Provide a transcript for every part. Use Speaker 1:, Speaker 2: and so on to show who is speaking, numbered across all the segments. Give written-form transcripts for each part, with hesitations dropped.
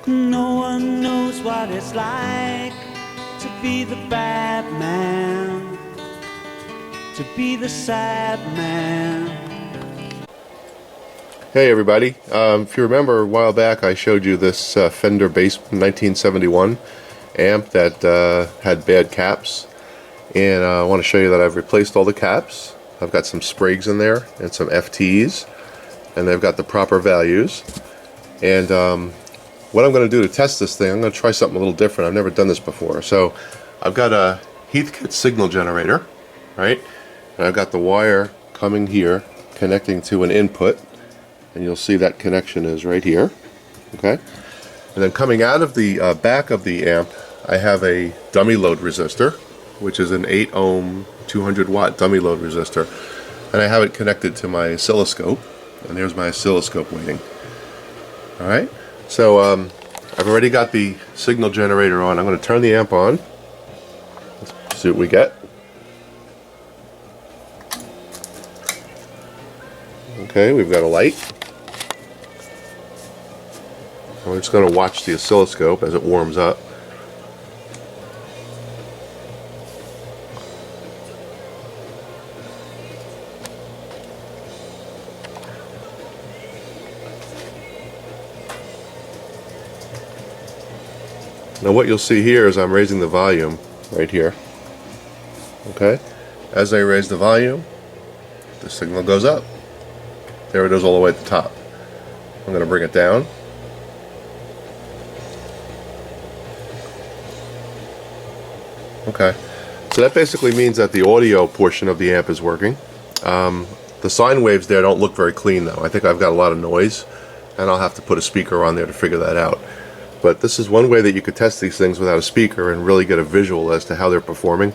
Speaker 1: No one knows what it's like to be the bad man, to be the sad man.
Speaker 2: Hey everybody, if you remember a while back I showed you this Fender bass 1971 amp that had bad caps, and I want to show you that I've replaced all the caps. I've got some Spragues in there and some FTs, and they've got the proper values. And what I'm going to do to test this thing, I'm going to try something a little different. I've never done this before. So I've got a Heathkit signal generator, right? And I've got the wire coming here connecting to an input, and you'll see that connection is right here, okay? And then coming out of the back of the amp, I have a dummy load resistor, which is an 8 ohm 200 watt dummy load resistor, and I have it connected to my oscilloscope, and there's my oscilloscope waiting. Alright, so I've already got the signal generator on. I'm going to turn the amp on. Let's see what we get. Okay, we've got a light. We're just going to watch the oscilloscope as it warms up. Now what you'll see here is I'm raising the volume right here. Okay? As I raise the volume, the signal goes up. There it is all the way at the top. I'm going to bring it down. Okay, so that basically means that the audio portion of the amp is working. The sine waves there don't look very clean though. I think I've got a lot of noise, and I'll have to put a speaker on there to figure that out. But this is one way that you could test these things without a speaker and really get a visual as to how they're performing.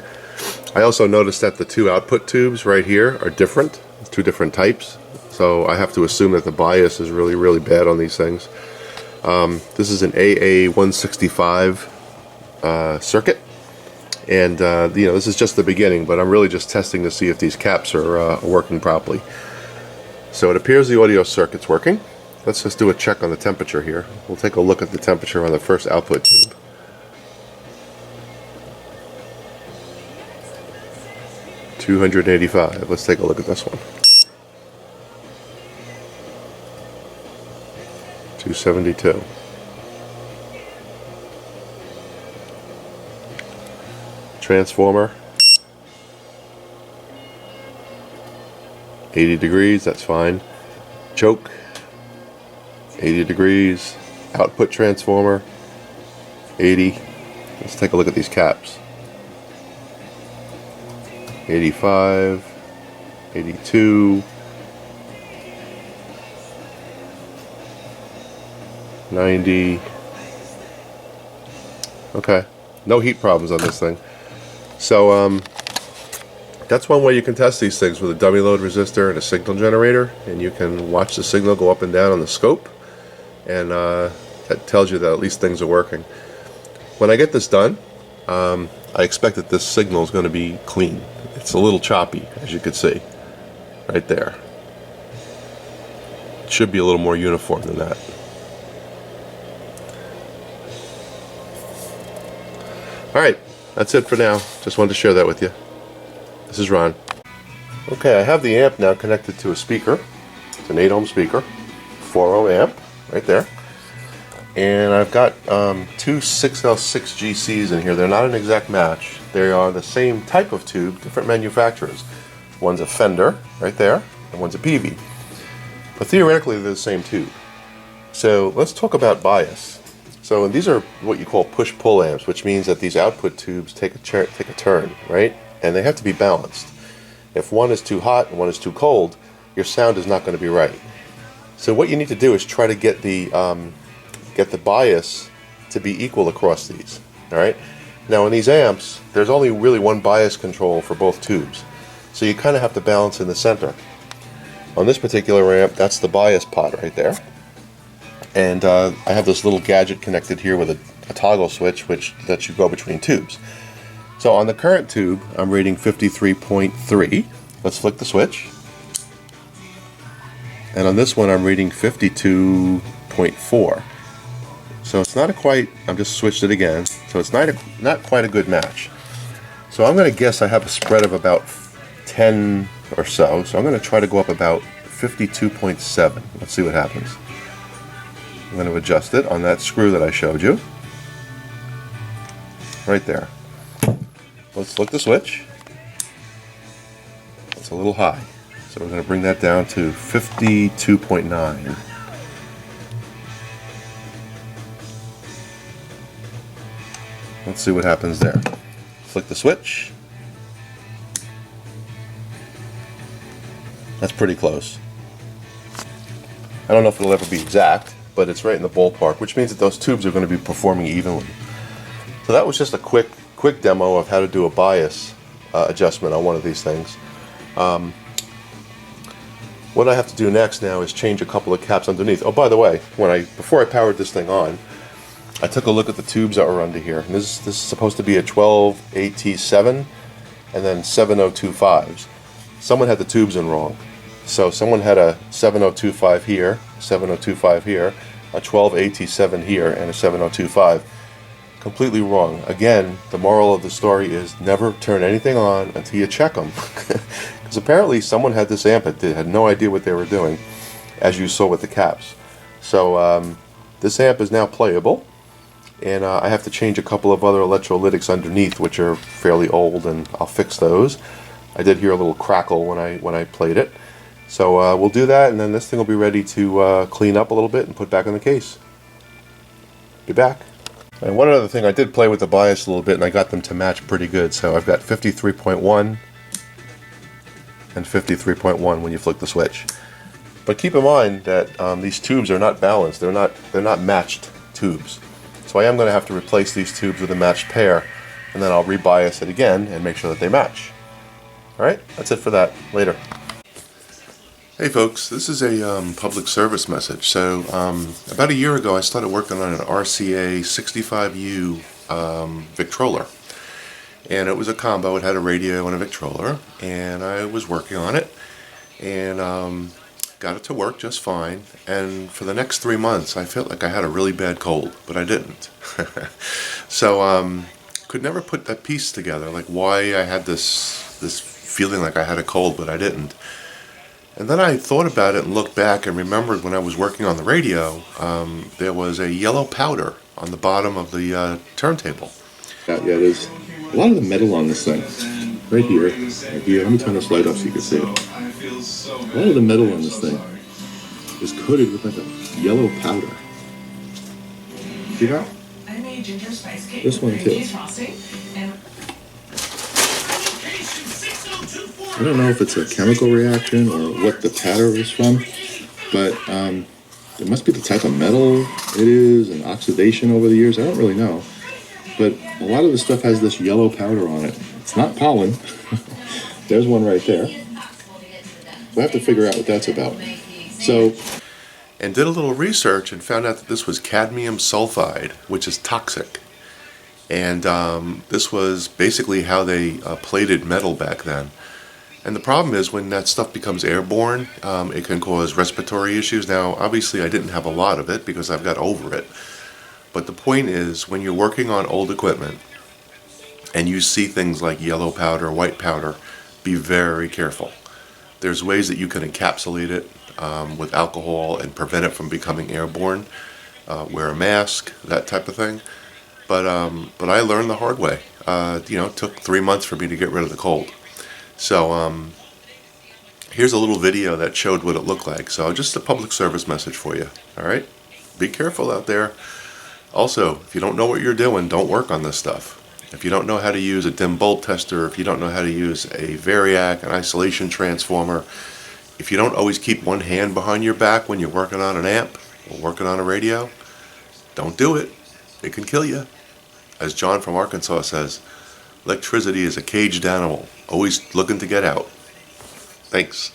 Speaker 2: I also noticed that the two output tubes right here are different, two different types. So I have to assume that the bias is really, really bad on these things. This is an AA165 circuit. And you know, this is just the beginning, but I'm really just testing to see if these caps are working properly. So it appears the audio circuit's working. Let's just do a check on the temperature here. We'll take a look at the temperature on the first output tube. $285. Let's take a look at this one. 272. Transformer, 80 degrees, that's fine. Choke, 80 degrees. Output transformer, 80. Let's take a look at these caps. 85, 82, 90. Okay, no heat problems on this thing. So that's one way you can test these things, with a dummy load resistor and a signal generator, and you can watch the signal go up and down on the scope, and that tells you that at least things are working. When I get this done, I expect that this signal is going to be clean. It's a little choppy, as you can see right there. It should be a little more uniform than that. Alright, that's it for now. Just wanted to share that with you. This is Ron. Okay, I have the amp now connected to a speaker. It's an 8 ohm speaker, 4 ohm amp, right there. And I've got two 6L6 GCs in here. They're not an exact match. They are the same type of tube, different manufacturers. One's a Fender, right there, and one's a PV. But theoretically, they're the same tube. So let's talk about bias. So these are what you call push-pull amps, which means that these output tubes take a turn, right? And they have to be balanced. If one is too hot and one is too cold, your sound is not going to be right. So what you need to do is try to get the bias to be equal across these. All right. Now in these amps, there's only really one bias control for both tubes, so you kind of have to balance in the center. On this particular amp, that's the bias pot right there. And I have this little gadget connected here with a toggle switch which lets you go between tubes. So on the current tube, I'm reading 53.3. Let's flick the switch. And on this one, I'm reading 52.4. So it's not I've just switched it again, so it's not quite a good match. So I'm going to guess I have a spread of about 10 or so. So I'm going to try to go up about 52.7. Let's see what happens. I'm going to adjust it on that screw that I showed you. Right there. Let's flick the switch. It's a little high. So we're going to bring that down to 52.9. Let's see what happens there. Flick the switch. That's pretty close. I don't know if it'll ever be exact, but it's right in the ballpark, which means that those tubes are going to be performing evenly. So that was just a quick demo of how to do a bias adjustment on one of these things. What I have to do next now is change a couple of caps underneath. Oh, by the way, before I powered this thing on, I took a look at the tubes that were under here. And this is supposed to be a 12AT7 and then 7025s. Someone had the tubes in wrong. So someone had a 7025 here, 7025 here, a 12AT7 here, and a 7025. Completely wrong. Again, the moral of the story is never turn anything on until you check them. Because apparently someone had this amp that had no idea what they were doing, as you saw with the caps. So this amp is now playable. And I have to change a couple of other electrolytics underneath, which are fairly old, and I'll fix those. I did hear a little crackle when I played it. So we'll do that, and then this thing will be ready to clean up a little bit and put back in the case. Be back. And one other thing, I did play with the bias a little bit, and I got them to match pretty good. So I've got 53.1 and 53.1 when you flick the switch. But keep in mind that these tubes are not balanced. They're not matched tubes. So I am going to have to replace these tubes with a matched pair, and then I'll rebias it again and make sure that they match. Alright, that's it for that. Later. Hey folks, this is a public service message. So about a year ago I started working on an RCA 65U Victrola. And it was a combo. It had a radio and a Victrola, and I was working on it and got it to work just fine. And for the next 3 months I felt like I had a really bad cold, but I didn't. So could never put that piece together, like why I had this feeling like I had a cold but I didn't. And then I thought about it and looked back and remembered when I was working on the radio, there was a yellow powder on the bottom of the turntable. Yeah, there's a lot of the metal on this thing. Right here. Let me turn this light off so you can see it. A lot of the metal on this thing is coated with like a yellow powder. See that? This one too. I don't know if it's a chemical reaction or what the powder is from, but it must be the type of metal it is and oxidation over the years. I don't really know. But a lot of the stuff has this yellow powder on it. It's not pollen. There's one right there. So I have to figure out what that's about. And did a little research and found out that this was cadmium sulfide, which is toxic. And this was basically how they plated metal back then. And the problem is when that stuff becomes airborne, it can cause respiratory issues. Now, obviously, I didn't have a lot of it because I've got over it. But the point is, when you're working on old equipment and you see things like yellow powder, white powder, be very careful. There's ways that you can encapsulate it with alcohol and prevent it from becoming airborne. Wear a mask, that type of thing. But I learned the hard way. It took 3 months for me to get rid of the cold. So here's a little video that showed what it looked like. So just a public service message for you. All right? Be careful out there. Also, if you don't know what you're doing, don't work on this stuff. If you don't know how to use a dim bolt tester, if you don't know how to use a variac, an isolation transformer, if you don't always keep one hand behind your back when you're working on an amp or working on a radio, don't do it. It can kill you. As John from Arkansas says, electricity is a caged animal, always looking to get out. Thanks.